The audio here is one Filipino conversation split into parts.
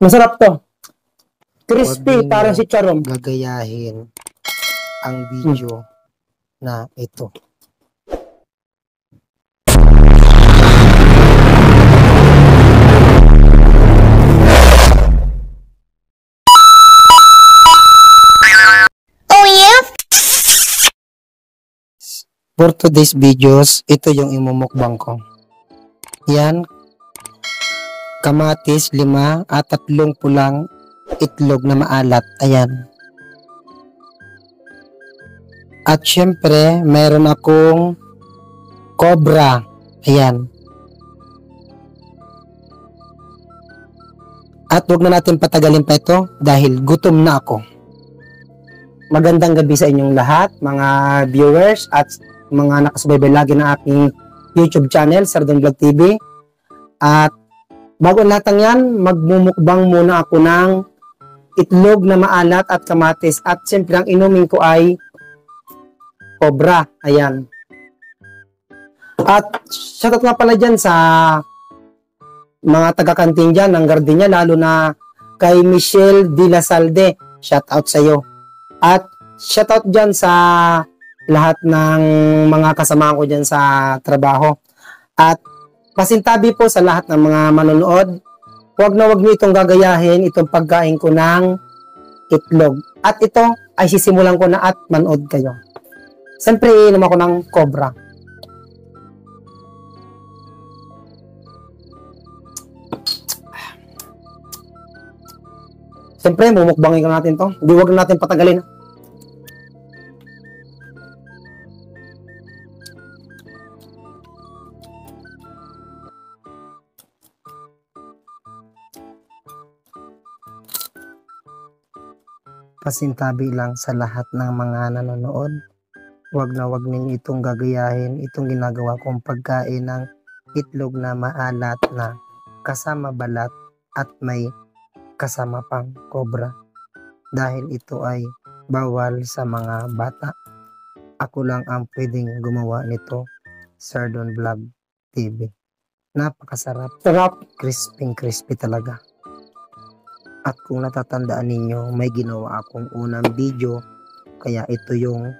Masarap to. Huwag Crispy, ninyo parang si Charom. gagayahin ang video na ito. For today's videos, ito yung imumukbang ko. Yan, kamatis 5 at 3 pulang itlog na maalat. Ayan. At syempre, meron akong cobra. Ayan. At huwag na natin patagalin pa ito dahil gutom na ako. Magandang gabi sa inyong lahat, mga viewers at mga nakasubaybay lagi ng aking YouTube channel, Sardon Vlog TV. At bago lahat ng yan, magmumukbang muna ako ng itlog na maalat at kamatis. At siyempre ang inumin ko ay cobra. Ayan. At shoutout nga pala dyan sa mga taga-kantin dyan ng Gardenia, lalo na kay Michelle De La Salde. Shoutout sa iyo. At shoutout dyan sa lahat ng mga kasama ko dyan sa trabaho. At pasintabi po sa lahat ng mga manonood, huwag na huwag nyo itong gagayahin, itong pagkain ko ng itlog. At ito ay sisimulan ko na at manood kayo. Siyempre, inom ako ng cobra. Siyempre, mumukbangin ka natin to. Hindi huwag natin patagalin. Pasintabi lang sa lahat ng mga nanonood, huwag na huwag ninyo itong gagayahin, itong ginagawa kong pagkain ng itlog na maalat na kasama balat at may kasama pang cobra. Dahil ito ay bawal sa mga bata. Ako lang ang pwedeng gumawa nito, Sardon Vlog TV. Napakasarap. Sarap. Crispy talaga. At kung natatandaan ninyo, may ginawa akong unang video, kaya ito yung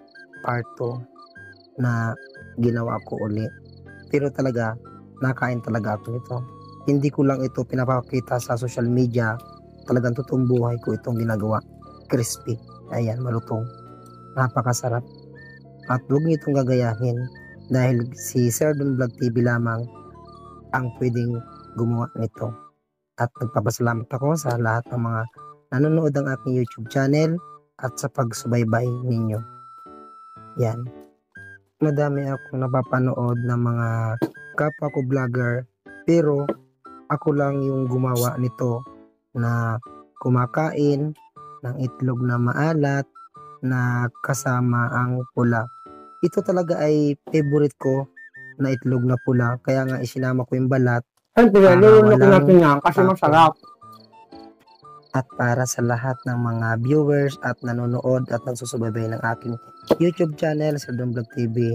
part 2 na ginawa ko uli. Pero talaga, nakain talaga ako nito. Hindi ko lang ito pinapakita sa social media, talagang totoong buhay ko itong ginagawa. Crispy. Ayan, malutong. Napakasarap. At huwag niyo itong gagayahin dahil si Sardon Vlog TV lamang ang pwedeng gumawa nito. At nagpapasalamat ako sa lahat ng mga nanonood ng aking YouTube channel at sa pagsubaybay ninyo. Yan. Madami akong napapanood ng mga kapwa ko vlogger, pero ako lang yung gumawa nito na kumakain ng itlog na maalat na kasama ang pula. Ito talaga ay favorite ko na itlog na pula, kaya nga isinama ko yung balat. Siyempre, lulunok natin yan kasi masarap. At para sa lahat ng mga viewers at nanonood at nagsusubaybay ng aking YouTube channel, Sardon Vlog TV,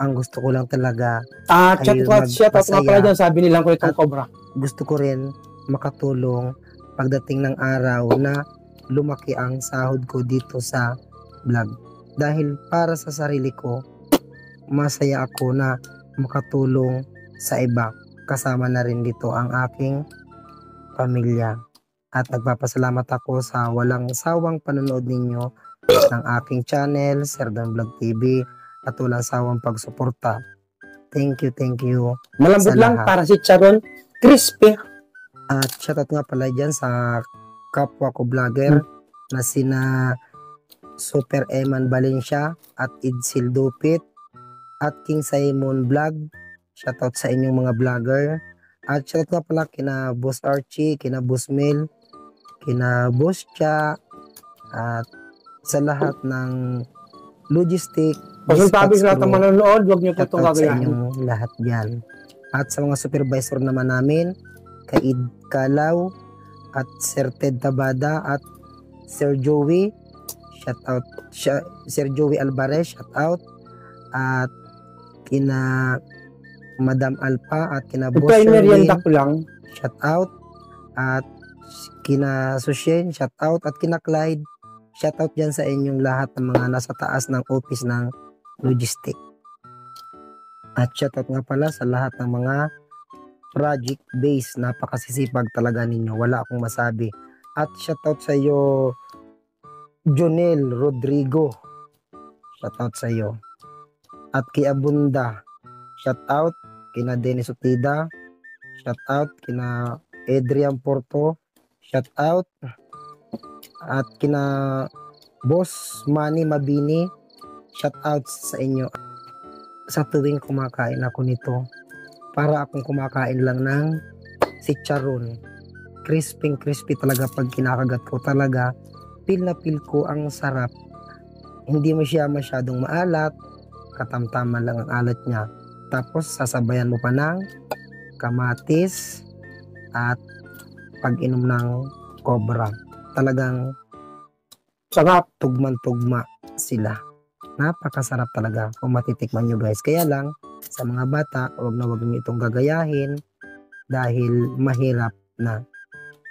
ang gusto ko lang talaga ay shoutout nga pala dyan, sabi nilang ko itong cobra. Gusto ko rin makatulong pagdating ng araw na lumaki ang sahod ko dito sa vlog. Dahil para sa sarili ko, masaya ako na makatulong sa iba. Kasama na rin dito ang aking pamilya. At nagpapasalamat ako sa walang sawang panonood ninyo ng aking channel, Sardon Vlog TV, at walang sawang pagsuporta. Thank you. Malambot lang lahat. Para si Charon, crispy. At shoutout nga pala dyan sa kapwa ko vlogger na sina Super Eman Valencia at Idsil Dupit at King Simon Vlog. Shoutout sa inyong mga vlogger. At shoutout nga pala kina Boss Archie, kina Boss Mel, kina Boss Cha, at sa lahat ng logistic. Pasuntabi sa lahat ng manonood, huwag niyo po itong gagayahin. Sa inyong lahat yan. At sa mga supervisor naman namin, kay Id Kalaw, at Sir Ted Tabada, at Sir Joey, shoutout, Sir Joey Alvarez, shoutout, at kina Madam Alpa at kina Boss Sherwin, ko lang. shout out, at kina Sushen, shout out, at kina Clyde, shout out dyan sa inyong lahat ng mga nasa taas ng office ng logistic. At shout out nga pala sa lahat ng mga project base, napakasisipag talaga ninyo, wala akong masabi. At shout out sa iyo Jonel Rodrigo, shout out sa iyo. At kay Abunda, shout out. Kina Dennis Utida, shout out. Kina Adrian Porto, shout out. At kina Boss Manny Mabini, shout out sa inyo. Sa tuwing kumakain ako nito, para akong kumakain lang ng chicharon. Crispy talaga pag kinakagat ko, talaga feel na feel ko ang sarap. Hindi mo siya masyadong maalat, katamtaman lang ang alat niya. Tapos sasabayan mo pa ng kamatis at pag-inom ng cobra. Talagang sarap, tugman-tugma sila. Napakasarap talaga kung matitikman nyo guys. Kaya lang, sa mga bata, wag na wag nyo itong gagayahin dahil mahirap na.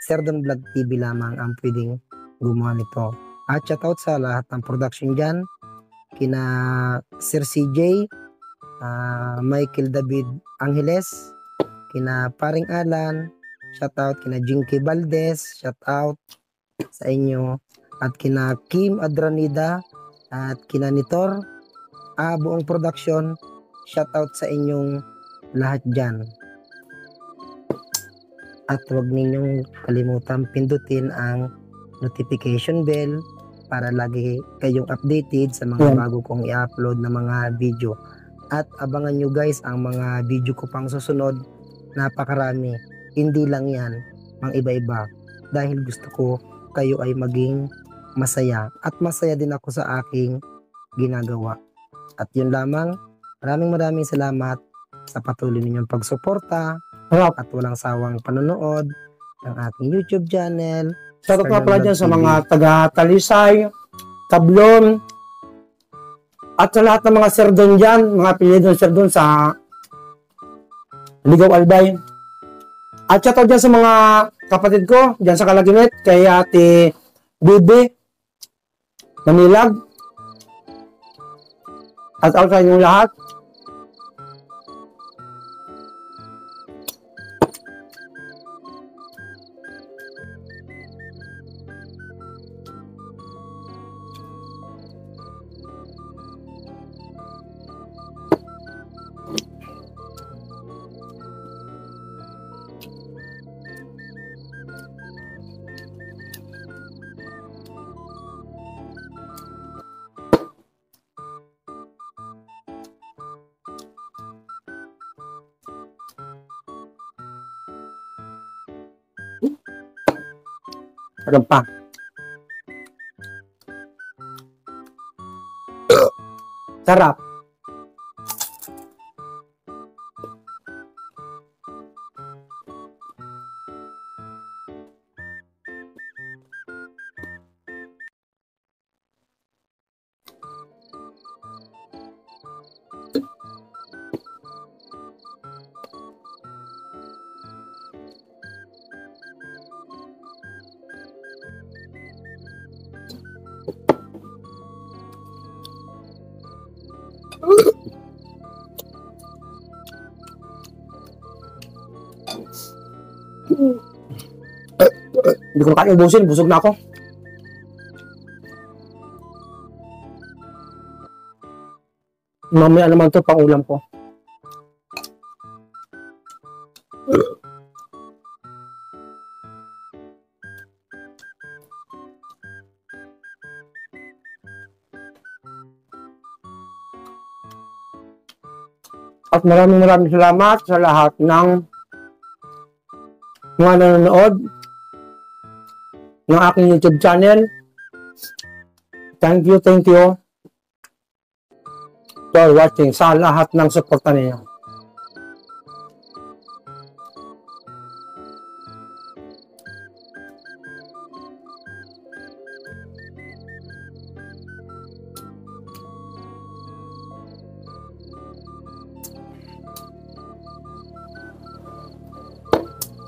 Serdon Vlog TV lamang ang pwedeng gumawa nito. At shoutout sa lahat ng production dyan, kina Sir CJ, Michael David Angeles, kina Paring Alan, shoutout, kina Jinky Valdez, shoutout sa inyo, at kina Kim Adranida, at kina Nitor, buong production, shoutout sa inyong lahat dyan. At huwag ninyong kalimutan pindutin ang notification bell para lagi kayong updated sa mga bago kong i-upload na mga video. At abangan nyo guys ang mga video ko pang susunod, napakarami. Hindi lang yan, mang iba-iba. Dahil gusto ko kayo ay maging masaya. At masaya din ako sa aking ginagawa. At yun lamang, maraming salamat sa patuloy ninyong pagsuporta at walang sawang panonood ng aking YouTube channel. Shoutout nga pala dyan sa mga taga-Talisay, Tablon, at sa lahat ng mga serdon dyan, mga apelyido ng serdon sa Ligaw Albay. At shoutout dyan sa mga kapatid ko, dyan sa Kalagimit, kay Ate Bibi, Namilag, at out sa inyong lahat. Ano pa? Sarap. Hindi ko na kaya ubusin, busog na ako. Mamaya naman to pang ulam ko. At maraming salamat sa lahat ng mga nanonood ng aking YouTube channel. Thank you for watching, sa lahat ng suporta ninyo.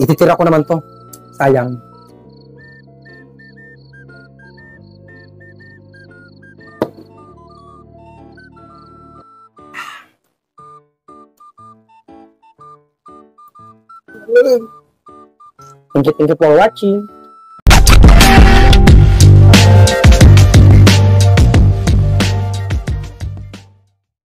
Ititira ko naman to. Sayang. Thank you for watching.